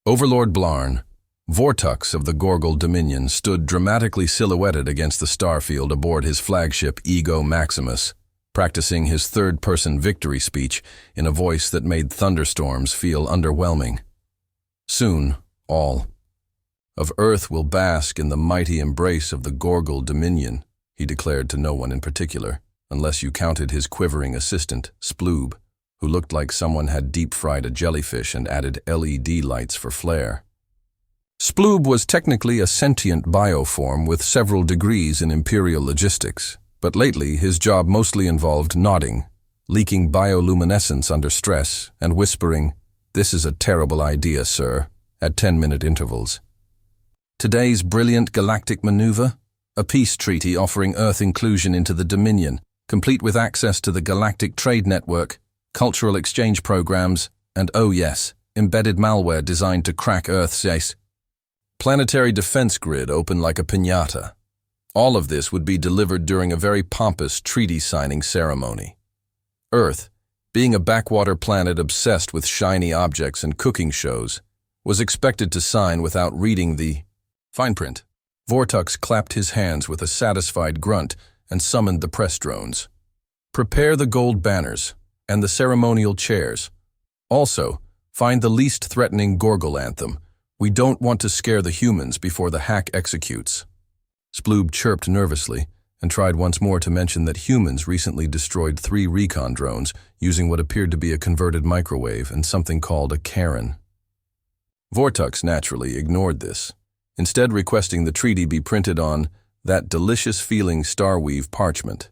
Overlord Blarn, Vortux of the Gorgal Dominion, stood dramatically silhouetted against the starfield aboard his flagship Ego Maximus, practicing his third-person victory speech in a voice that made thunderstorms feel underwhelming. Soon, all of Earth will bask in the mighty embrace of the Gorgal Dominion, he declared to no one in particular, unless you counted his quivering assistant, Sploob, who looked like someone had deep-fried a jellyfish and added LED lights for flair. Sploob was technically a sentient bioform with several degrees in imperial logistics, but lately his job mostly involved nodding, leaking bioluminescence under stress, and whispering, "This is a terrible idea, sir," at 10-minute intervals. Today's brilliant galactic maneuver? A peace treaty offering Earth inclusion into the Dominion, complete with access to the galactic trade network, cultural exchange programs, and oh yes, embedded malware designed to crack Earth's planetary defense grid open like a piñata. All of this would be delivered during a very pompous treaty-signing ceremony. Earth, being a backwater planet obsessed with shiny objects and cooking shows, was expected to sign without reading the fine print. Vortux clapped his hands with a satisfied grunt and summoned the press drones. "Prepare the gold banners and the ceremonial chairs. Also, find the least threatening Gorgal anthem. We don't want to scare the humans before the hack executes." Sploob chirped nervously and tried once more to mention that humans recently destroyed 3 recon drones using what appeared to be a converted microwave and something called a Karen. Vortux naturally ignored this, instead requesting the treaty be printed on that delicious-feeling starweave parchment.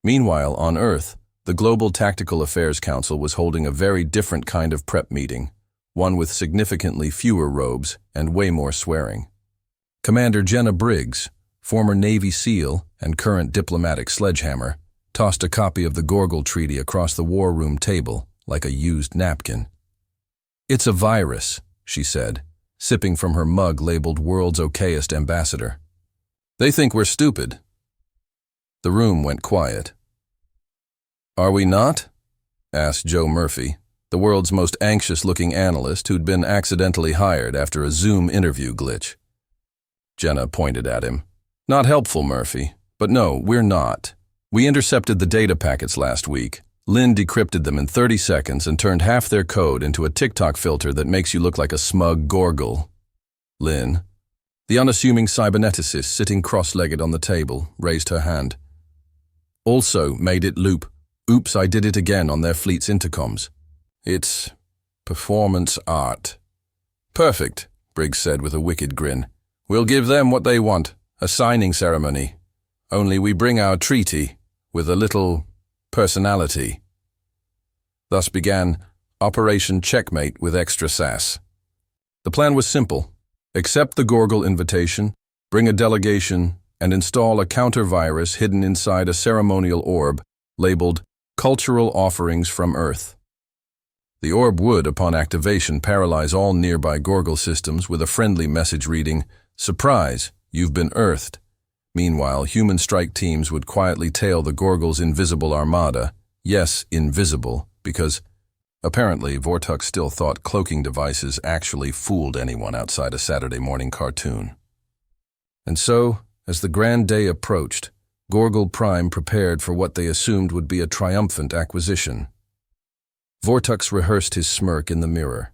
Meanwhile, on Earth, the Global Tactical Affairs Council was holding a very different kind of prep meeting, one with significantly fewer robes and way more swearing. Commander Jenna Briggs, former Navy SEAL and current diplomatic sledgehammer, tossed a copy of the Gorgal Treaty across the war room table like a used napkin. "It's a virus," she said, sipping from her mug labeled World's Okayest Ambassador. "They think we're stupid." The room went quiet. "Are we not?" asked Joe Murphy, the world's most anxious-looking analyst who'd been accidentally hired after a Zoom interview glitch. Jenna pointed at him. "Not helpful, Murphy. But no, we're not. We intercepted the data packets last week. Lynn decrypted them in 30 seconds and turned half their code into a TikTok filter that makes you look like a smug Gorgal." Lynn, the unassuming cyberneticist sitting cross-legged on the table, raised her hand. "Also made it loop. Oops, I did it again on their fleet's intercoms. It's performance art." "Perfect," Briggs said with a wicked grin. "We'll give them what they want, a signing ceremony. Only we bring our treaty with a little personality." Thus began Operation Checkmate with extra sass. The plan was simple. Accept the Gorgal invitation, bring a delegation, and install a counter-virus hidden inside a ceremonial orb labeled Cultural Offerings from Earth. The orb would, upon activation, paralyze all nearby Gorgal systems with a friendly message reading, "Surprise, you've been earthed." Meanwhile, human strike teams would quietly tail the Gorgal's invisible armada. Yes, invisible, because apparently Vortux still thought cloaking devices actually fooled anyone outside a Saturday morning cartoon. And so, as the grand day approached, Gorgal Prime prepared for what they assumed would be a triumphant acquisition. Vortux rehearsed his smirk in the mirror.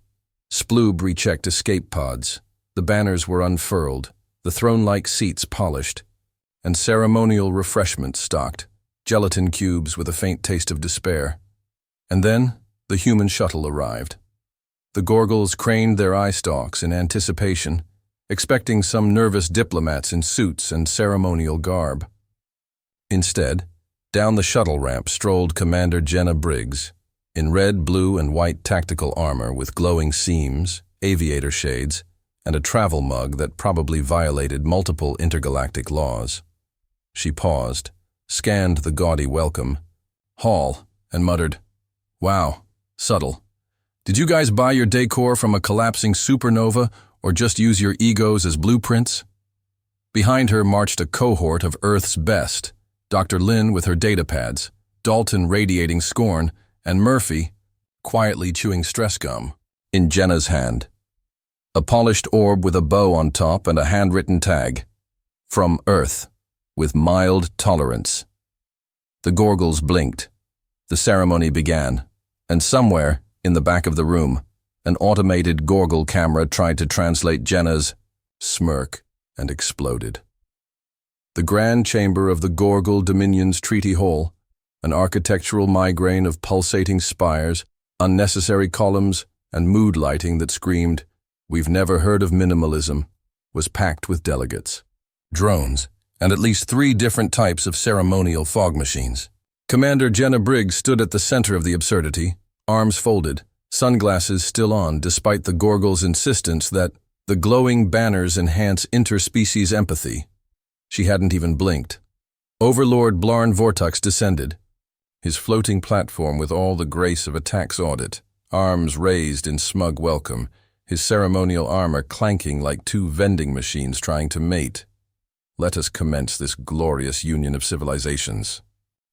Sploob rechecked escape pods. The banners were unfurled, the throne-like seats polished, and ceremonial refreshments stocked, gelatin cubes with a faint taste of despair. And then, the human shuttle arrived. The Gorgals craned their eye stalks in anticipation, expecting some nervous diplomats in suits and ceremonial garb. Instead, down the shuttle ramp strolled Commander Jenna Briggs, in red, blue, and white tactical armor with glowing seams, aviator shades, and a travel mug that probably violated multiple intergalactic laws. She paused, scanned the gaudy welcome hall, and muttered, "Wow, subtle. Did you guys buy your decor from a collapsing supernova or just use your egos as blueprints?" Behind her marched a cohort of Earth's best, Dr. Lynn with her datapads, Dalton radiating scorn, and Murphy, quietly chewing stress gum, in Jenna's hand. A polished orb with a bow on top and a handwritten tag. From Earth, with mild tolerance. The Gorgles blinked. The ceremony began, and somewhere, in the back of the room, an automated Gorgle camera tried to translate Jenna's smirk and exploded. The grand chamber of the Gorgle Dominion's Treaty Hall, an architectural migraine of pulsating spires, unnecessary columns, and mood lighting that screamed, "We've never heard of minimalism," was packed with delegates. Drones, and at least 3 different types of ceremonial fog machines. Commander Jenna Briggs stood at the center of the absurdity, arms folded, sunglasses still on despite the Gorgle's insistence that the glowing banners enhance interspecies empathy. She hadn't even blinked. Overlord Blarn Vortux descended, his floating platform with all the grace of a tax audit, arms raised in smug welcome, his ceremonial armor clanking like 2 vending machines trying to mate. "Let us commence this glorious union of civilizations,"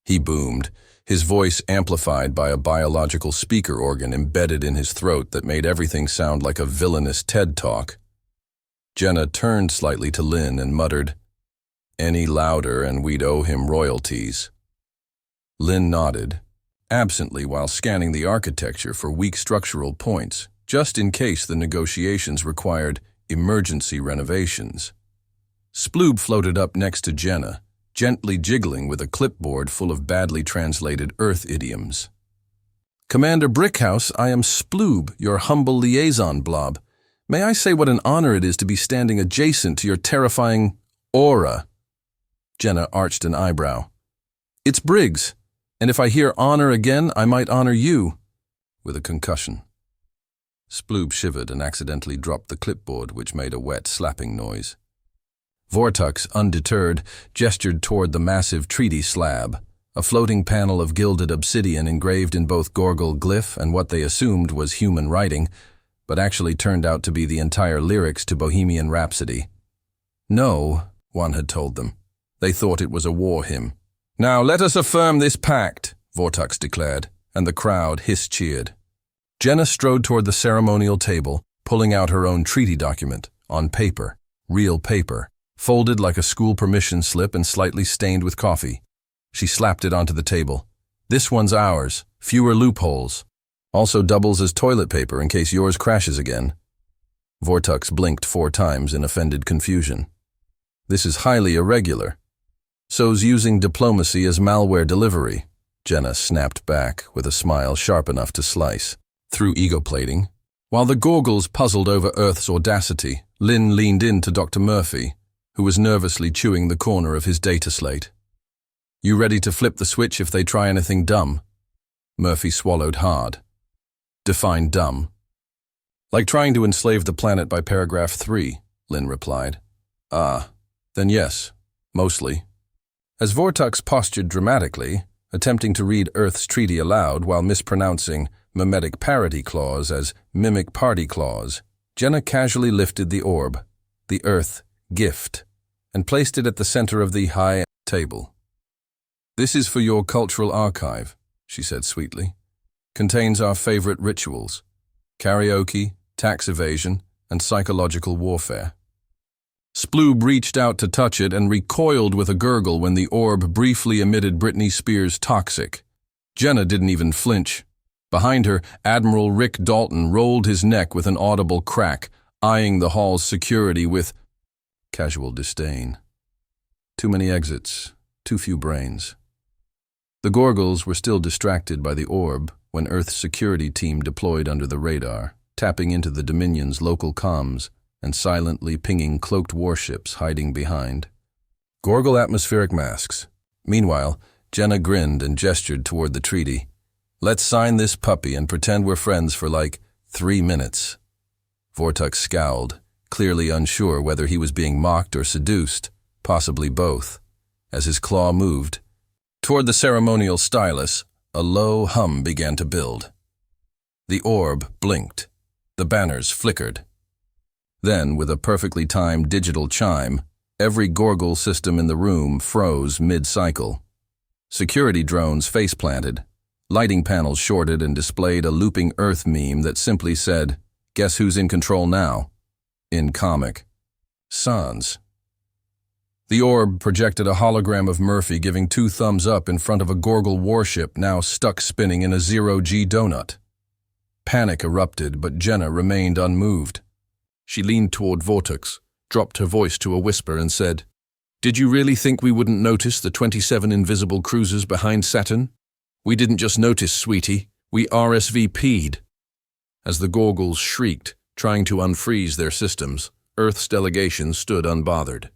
he boomed, his voice amplified by a biological speaker organ embedded in his throat that made everything sound like a villainous TED Talk. Jenna turned slightly to Lynn and muttered, "Any louder and we'd owe him royalties." Lynn nodded, absently while scanning the architecture for weak structural points, just in case the negotiations required emergency renovations. Sploob floated up next to Jenna, gently jiggling with a clipboard full of badly translated Earth idioms. "Commander Brickhouse, I am Sploob, your humble liaison blob. May I say what an honor it is to be standing adjacent to your terrifying aura?" Jenna arched an eyebrow. "It's Briggs, and if I hear honor again, I might honor you," with a concussion. Sploob shivered and accidentally dropped the clipboard, which made a wet slapping noise. Vortux, undeterred, gestured toward the massive treaty slab, a floating panel of gilded obsidian engraved in both Gorgle glyph and what they assumed was human writing, but actually turned out to be the entire lyrics to Bohemian Rhapsody. "No," one had told them. They thought it was a war hymn. "Now let us affirm this pact," Vortux declared, and the crowd hiss-cheered. Jenna strode toward the ceremonial table, pulling out her own treaty document, on paper, real paper, folded like a school permission slip and slightly stained with coffee. She slapped it onto the table. "This one's ours, fewer loopholes. Also doubles as toilet paper in case yours crashes again." Vortux blinked 4 times in offended confusion. "This is highly irregular." "So's using diplomacy as malware delivery," Jenna snapped back with a smile sharp enough to slice through ego-plating. While the Gorgles puzzled over Earth's audacity, Lynn leaned in to Dr. Murphy, who was nervously chewing the corner of his data slate. "You ready to flip the switch if they try anything dumb?" Murphy swallowed hard. "Define dumb." "Like trying to enslave the planet by paragraph 3, Lynn replied. "Ah, then yes, mostly." As Vortux postured dramatically, attempting to read Earth's treaty aloud while mispronouncing mimetic parity clause as mimic party clause, Jenna casually lifted the orb, the Earth gift, and placed it at the center of the high table. "This is for your cultural archive," she said sweetly. "Contains our favorite rituals, karaoke, tax evasion, and psychological warfare." Sploob reached out to touch it and recoiled with a gurgle when the orb briefly emitted Britney Spears' Toxic. Jenna didn't even flinch. Behind her, Admiral Rick Dalton rolled his neck with an audible crack, eyeing the hall's security with casual disdain. Too many exits, too few brains. The Gorgles were still distracted by the orb when Earth's security team deployed under the radar, tapping into the Dominion's local comms and silently pinging cloaked warships hiding behind. Gorgle atmospheric masks. Meanwhile, Jenna grinned and gestured toward the treaty. "Let's sign this puppy and pretend we're friends for like 3 minutes." Vortux scowled, clearly unsure whether he was being mocked or seduced, possibly both. As his claw moved toward the ceremonial stylus, a low hum began to build. The orb blinked. The banners flickered. Then, with a perfectly timed digital chime, every Gorgle system in the room froze mid-cycle. Security drones face-planted. Lighting panels shorted and displayed a looping Earth meme that simply said, "Guess who's in control now?" in comic sans. The orb projected a hologram of Murphy giving 2 thumbs up in front of a Gorgle warship now stuck spinning in a zero-G donut. Panic erupted, but Jenna remained unmoved. She leaned toward Vortex, dropped her voice to a whisper and said, "Did you really think we wouldn't notice the 27 invisible cruisers behind Saturn? We didn't just notice, sweetie, we RSVP'd." As the Gorgles shrieked, trying to unfreeze their systems, Earth's delegation stood unbothered.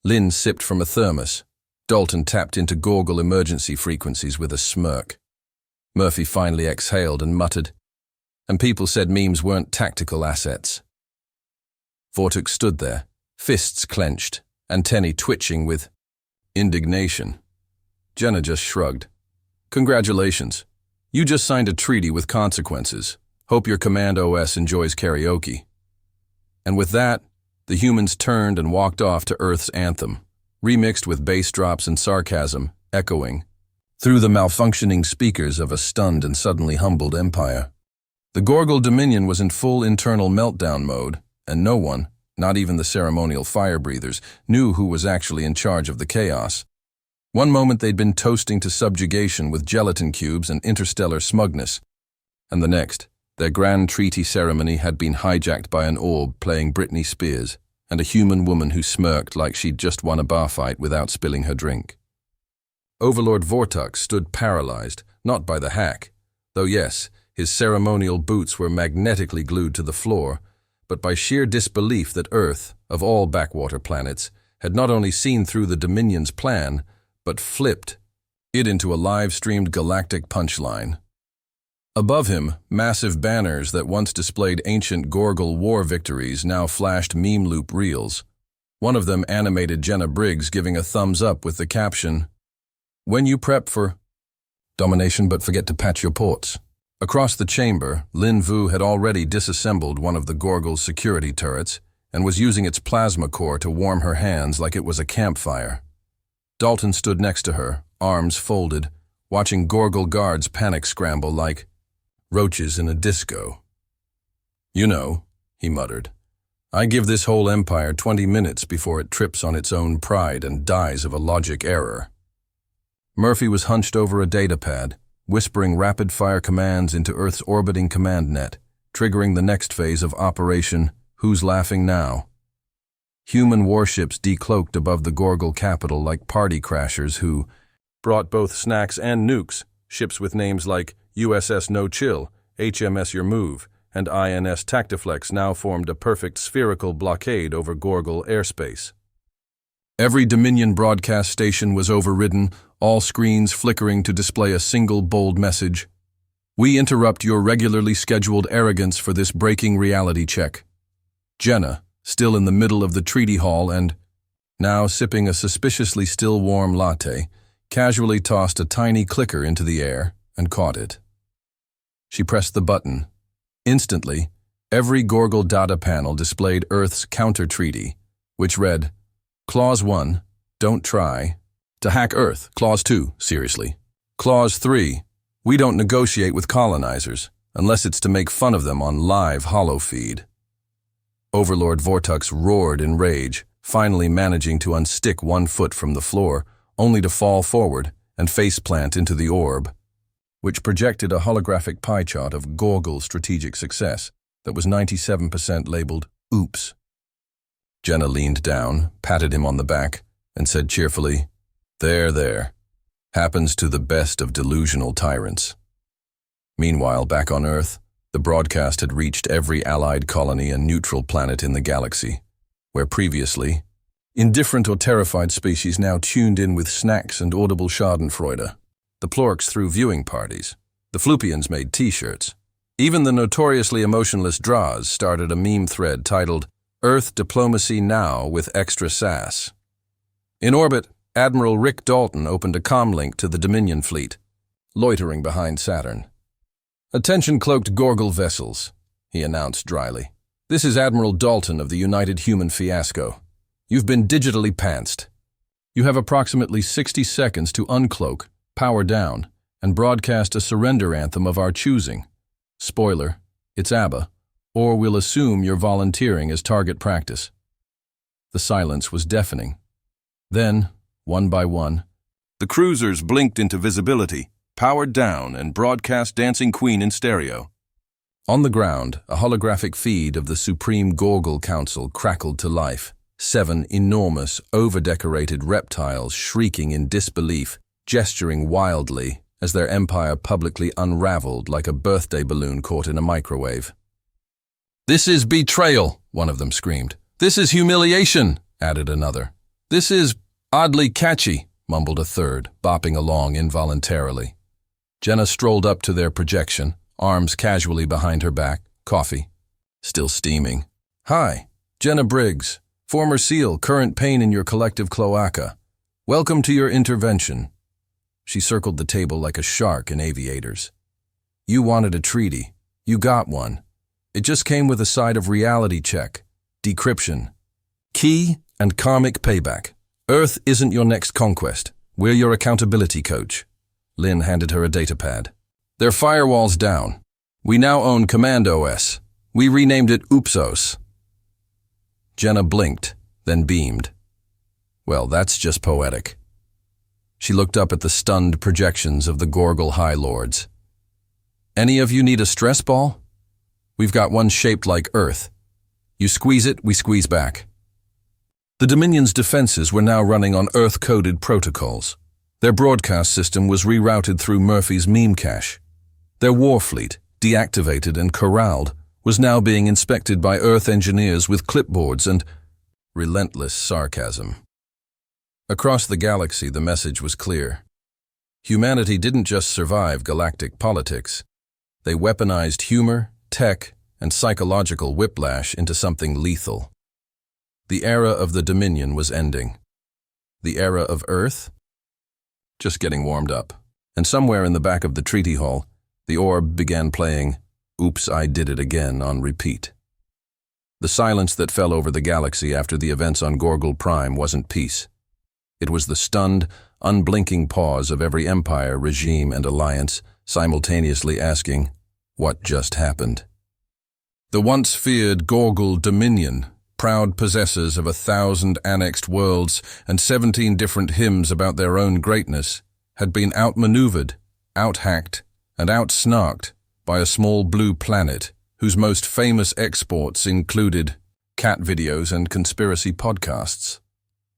Lynn sipped from a thermos. Dalton tapped into Gorgle emergency frequencies with a smirk. Murphy finally exhaled and muttered, "And people said memes weren't tactical assets." Vortex stood there, fists clenched, antennae twitching with indignation. Jenna just shrugged. "Congratulations. You just signed a treaty with consequences. Hope your command OS enjoys karaoke." And with that, the humans turned and walked off to Earth's anthem, remixed with bass drops and sarcasm, echoing through the malfunctioning speakers of a stunned and suddenly humbled empire. The Gorgle Dominion was in full internal meltdown mode, and no one, not even the ceremonial fire breathers, knew who was actually in charge of the chaos. One moment they'd been toasting to subjugation with gelatin cubes and interstellar smugness, and the next, their grand treaty ceremony had been hijacked by an orb playing Britney Spears and a human woman who smirked like she'd just won a bar fight without spilling her drink. Overlord Vortex stood paralyzed, not by the hack, though yes, his ceremonial boots were magnetically glued to the floor, but by sheer disbelief that Earth, of all backwater planets, had not only seen through the Dominion's plan, but flipped it into a live-streamed galactic punchline. Above him, massive banners that once displayed ancient Gorgle war victories now flashed meme loop reels. One of them animated Jenna Briggs giving a thumbs up with the caption, "When you prep for domination but forget to patch your ports." Across the chamber, Lin Vu had already disassembled one of the Gorgle's security turrets and was using its plasma core to warm her hands like it was a campfire. Dalton stood next to her, arms folded, watching Gorgle guards panic scramble like roaches in a disco. "You know," he muttered, "I give this whole empire 20 minutes before it trips on its own pride and dies of a logic error." Murphy was hunched over a datapad, whispering rapid-fire commands into Earth's orbiting command net, triggering the next phase of Operation Who's Laughing Now? Human warships decloaked above the Gorgle capital like party crashers who brought both snacks and nukes, ships with names like USS No Chill, HMS Your Move, and INS Tactiflex now formed a perfect spherical blockade over Gorgle airspace. Every Dominion broadcast station was overridden, all screens flickering to display a single bold message. "We interrupt your regularly scheduled arrogance for this breaking reality check." Jenna, still in the middle of the treaty hall and now sipping a suspiciously still warm latte, casually tossed a tiny clicker into the air and caught it. She pressed the button. Instantly, every Gorgle data panel displayed Earth's counter-treaty, which read, Clause 1, don't try to hack Earth. Clause 2, seriously. Clause 3, we don't negotiate with colonizers, unless it's to make fun of them on live holofeed. Overlord Vortex roared in rage, finally managing to unstick 1 foot from the floor, only to fall forward and faceplant into the orb, which projected a holographic pie chart of Gorgle strategic success that was 97% labeled Oops. Jenna leaned down, patted him on the back, and said cheerfully, There. Happens to the best of delusional tyrants." Meanwhile, back on Earth, the broadcast had reached every allied colony and neutral planet in the galaxy, where previously, indifferent or terrified species now tuned in with snacks and audible schadenfreude. The Plorks threw viewing parties. The Floopians made T-shirts. Even the notoriously emotionless Draws started a meme thread titled, Earth Diplomacy Now with Extra Sass. In orbit, Admiral Rick Dalton opened a comlink to the Dominion fleet, loitering behind Saturn. "Attention cloaked Gorgle vessels," he announced dryly. "This is Admiral Dalton of the United Human Fiasco. You've been digitally pantsed. You have approximately 60 seconds to uncloak, power down, and broadcast a surrender anthem of our choosing. Spoiler, it's ABBA, or we'll assume you're volunteering as target practice." The silence was deafening. Then, one by one, the cruisers blinked into visibility, powered down, and broadcast Dancing Queen in stereo. On the ground, a holographic feed of the Supreme Gorgle Council crackled to life. 7 enormous, over-decorated reptiles shrieking in disbelief, gesturing wildly as their empire publicly unraveled like a birthday balloon caught in a microwave. "This is betrayal," one of them screamed. "This is humiliation," added another. "This is oddly catchy," mumbled a third, bopping along involuntarily. Jenna strolled up to their projection, arms casually behind her back, coffee still steaming. "Hi, Jenna Briggs, former SEAL, current pain in your collective cloaca. Welcome to your intervention." She circled the table like a shark in aviators. "You wanted a treaty. You got one. It just came with a side of reality check, decryption, key, and karmic payback. Earth isn't your next conquest. We're your accountability coach." Lynn handed her a datapad. "Their firewall's down. We now own Command OS. We renamed it Oopsos." Jenna blinked, then beamed. "Well, that's just poetic." She looked up at the stunned projections of the Gorgle High Lords. "Any of you need a stress ball? We've got one shaped like Earth. You squeeze it, we squeeze back." The Dominion's defenses were now running on Earth-coded protocols. Their broadcast system was rerouted through Murphy's meme cache. Their war fleet, deactivated and corralled, was now being inspected by Earth engineers with clipboards and relentless sarcasm. Across the galaxy, the message was clear. Humanity didn't just survive galactic politics. They weaponized humor, tech, and psychological whiplash into something lethal. The era of the Dominion was ending. The era of Earth? Just getting warmed up. And somewhere in the back of the treaty hall, the orb began playing "Oops, I Did It Again" on repeat. The silence that fell over the galaxy after the events on Gorgle Prime wasn't peace. It was the stunned, unblinking pause of every empire, regime, and alliance simultaneously asking, "What just happened?" The once feared Gorgle Dominion, proud possessors of 1,000 annexed worlds and 17 different hymns about their own greatness, had been outmaneuvered, outhacked, and outsnarked by a small blue planet whose most famous exports included cat videos and conspiracy podcasts.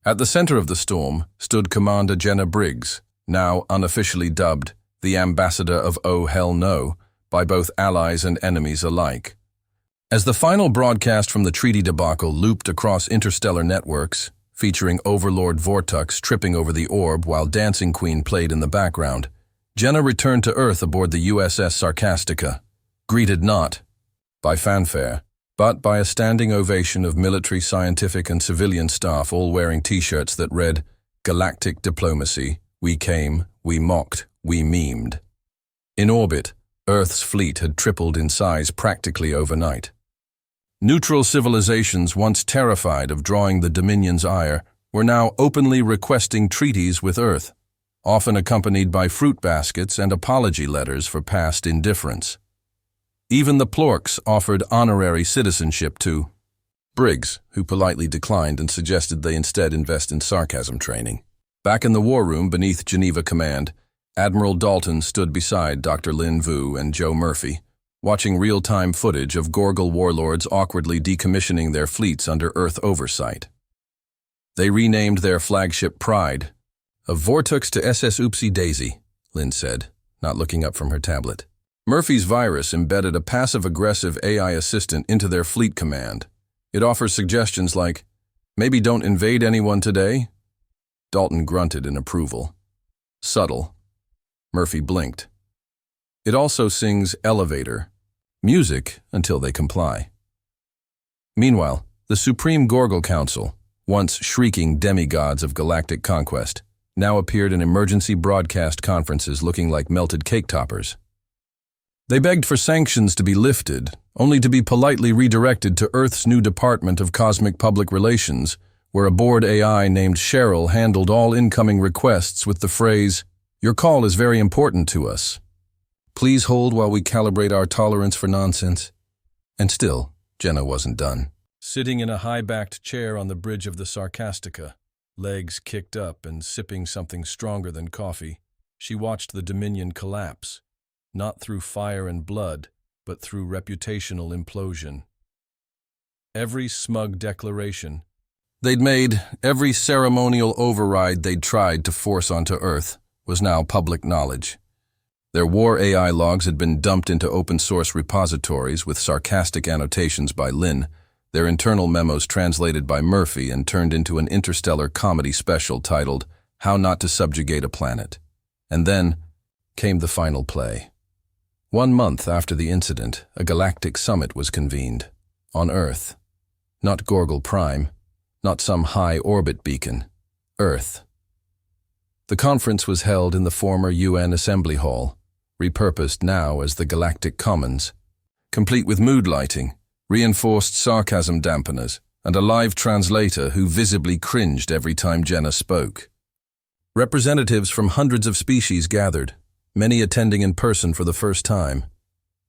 At the center of the storm stood Commander Jenna Briggs, now unofficially dubbed the Ambassador of Oh Hell No by both allies and enemies alike. As the final broadcast from the treaty debacle looped across interstellar networks, featuring Overlord Vortux tripping over the orb while Dancing Queen played in the background, Jenna returned to Earth aboard the USS Sarcastica, greeted not by fanfare, but by a standing ovation of military, scientific, and civilian staff all wearing T-shirts that read, "Galactic Diplomacy, we came, we mocked, we memed." In orbit, Earth's fleet had tripled in size practically overnight. Neutral civilizations once terrified of drawing the Dominion's ire were now openly requesting treaties with Earth, often accompanied by fruit baskets and apology letters for past indifference. Even the Plorks offered honorary citizenship to Briggs, who politely declined and suggested they instead invest in sarcasm training. Back in the war room beneath Geneva Command, Admiral Dalton stood beside Dr. Lin Vu and Joe Murphy, watching real-time footage of Gorgle warlords awkwardly decommissioning their fleets under Earth oversight. They renamed their flagship Pride, "A Vortex to SS Oopsie Daisy," Lynn said, not looking up from her tablet. Murphy's virus embedded a passive-aggressive AI assistant into their fleet command. It offers suggestions like, "Maybe don't invade anyone today." Dalton grunted in approval. Subtle. Murphy blinked. It also sings elevator music until they comply. Meanwhile, the Supreme Gorgle Council, once shrieking demigods of galactic conquest, now appeared in emergency broadcast conferences looking like melted cake toppers. They begged for sanctions to be lifted, only to be politely redirected to Earth's new Department of Cosmic Public Relations, where a bored AI named Cheryl handled all incoming requests with the phrase, "Your call is very important to us. Please hold while we calibrate our tolerance for nonsense." And still, Jenna wasn't done. Sitting in a high-backed chair on the bridge of the Sarcastica, legs kicked up and sipping something stronger than coffee, she watched the Dominion collapse, not through fire and blood, but through reputational implosion. Every smug declaration they'd made, every ceremonial override they'd tried to force onto Earth, was now public knowledge. Their war AI logs had been dumped into open-source repositories with sarcastic annotations by Lynn, their internal memos translated by Murphy and turned into an interstellar comedy special titled How Not to Subjugate a Planet. And then came the final play. 1 month after the incident, a galactic summit was convened. On Earth. Not Gorgle Prime. Not some high-orbit beacon. Earth. The conference was held in the former UN Assembly Hall, repurposed now as the Galactic Commons, complete with mood lighting, reinforced sarcasm dampeners, and a live translator who visibly cringed every time Jenna spoke. Representatives from hundreds of species gathered, many attending in person for the first time,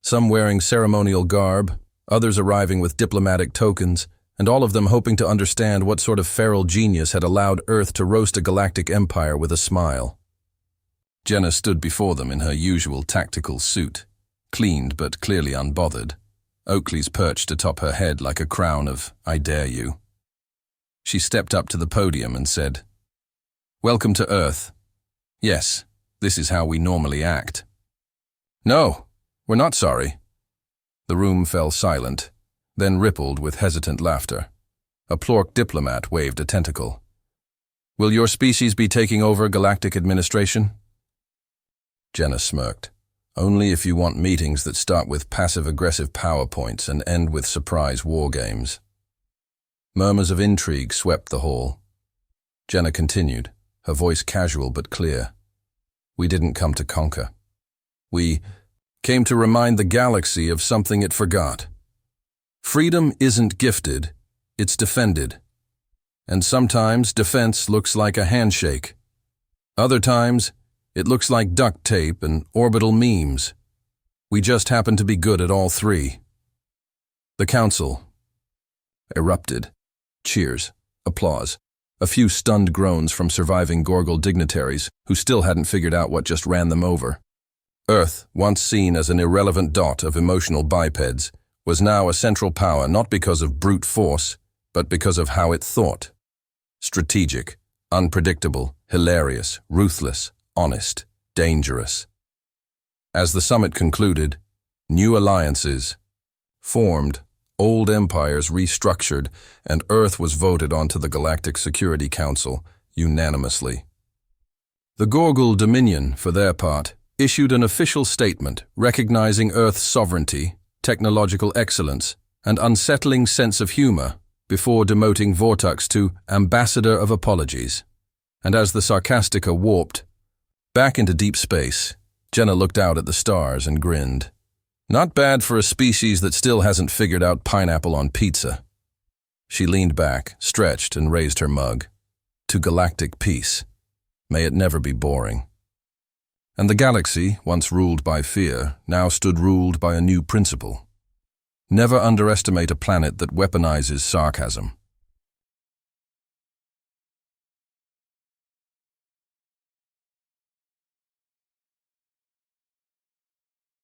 some wearing ceremonial garb, others arriving with diplomatic tokens, and all of them hoping to understand what sort of feral genius had allowed Earth to roast a galactic empire with a smile. Jenna stood before them in her usual tactical suit, cleaned but clearly unbothered, Oakley's perched atop her head like a crown of "I dare you." She stepped up to the podium and said, "Welcome to Earth. Yes, this is how we normally act." "No, we're not sorry." The room fell silent, then rippled with hesitant laughter. A Plork diplomat waved a tentacle. "Will your species be taking over galactic administration?" Jenna smirked. "Only if you want meetings that start with passive-aggressive PowerPoints and end with surprise war games." Murmurs of intrigue swept the hall. Jenna continued, her voice casual but clear. "We didn't come to conquer. We came to remind the galaxy of something it forgot. Freedom isn't gifted, it's defended. And sometimes defense looks like a handshake. Other times, it looks like duct tape and orbital memes. We just happen to be good at all three." The council erupted. Cheers, applause, a few stunned groans from surviving Gorgle dignitaries who still hadn't figured out what just ran them over. Earth, once seen as an irrelevant dot of emotional bipeds, was now a central power not because of brute force, but because of how it thought. Strategic, unpredictable, hilarious, ruthless, honest, dangerous. As the summit concluded, new alliances formed, old empires restructured, and Earth was voted onto the Galactic Security Council unanimously. The Gorgle Dominion, for their part, issued an official statement recognizing Earth's sovereignty, technological excellence, and unsettling sense of humor before demoting Vortux to Ambassador of Apologies. And as the Sarcastica warped back into deep space, Jenna looked out at the stars and grinned. Not bad for a species that still hasn't figured out pineapple on pizza. She leaned back, stretched, and raised her mug. To galactic peace. May it never be boring. And the galaxy, once ruled by fear, now stood ruled by a new principle. Never underestimate a planet that weaponizes sarcasm.